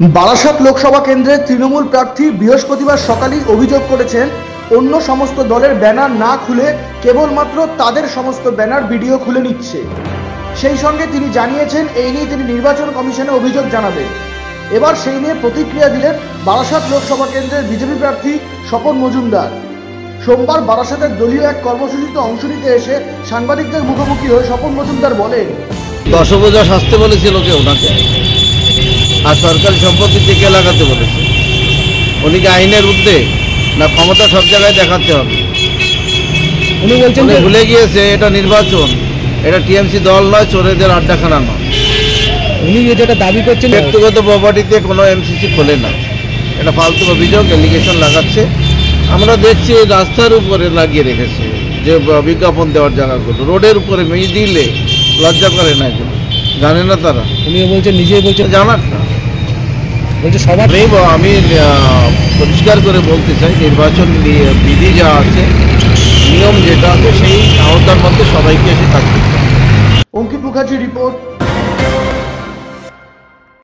বারাসাত লোকসভা কেন্দ্রের তৃণমূল প্রার্থী বৃহস্পতিবার সকালেই অভিযোগ করেছেন অন্য সমস্ত দলের ব্যানার না খুলে কেবলমাত্র তাদের সমস্ত ব্যানার ভিডিও খুলে নিচ্ছে। সেই সঙ্গে তিনি জানিয়েছেন এই নিয়ে তিনি নির্বাচন কমিশনে অভিযোগ জানাবেন। এবার সেই নিয়ে প্রতিক্রিয়া দিলেন বারাসাত লোকসভা কেন্দ্রের বিজেপি প্রার্থী স্বপন মজুমদার। সোমবার বারাসাতের দলীয় এক কর্মসূচিতে অংশ নিতে এসে সাংবাদিকদের মুখোমুখি হয়ে স্বপন মজুমদার বলেন, দশভূজা শাস্তি বলেছিল কে ওনাকে, আর সরকারি সম্পত্তি টিকে লাগাতে বলেছে। উনি কি আইনের ঊর্ধ্বে না? ক্ষমতা সব জায়গায় দেখাতে হবে। উনি বলছেন ভুলে গিয়েছে এটা নির্বাচন, এটা টিএমসি দল নয়, চোরেদের আড্ডাখানা নয়। উনি যেটা দাবি করছেন ব্যক্তিগত প্রপার্টিতে কোনো এমসিসি খোলে না, এটা ফালতু অভিযোগ, এলিগেশন লাগাচ্ছে। আমরা দেখছি রাস্তার উপরে লাগিয়ে রেখেছে যে বিজ্ঞাপন দেওয়ার জায়গাগুলো, রোডের উপরে দিলে লজ্জা করে না, এগুলো জানে না তারা। উনি বলছেন, নিজেই বলছেন জানার না বলছে সবার। আমি পরিষ্কার করে বলতে চাই, নির্বাচন বিধি যা আছে, নিয়ম যেটা আছে, সেই আওতার মধ্যে সবাইকে এসে কাজ করতে হবে। অঙ্কিত মুখার্জি রিপোর্ট।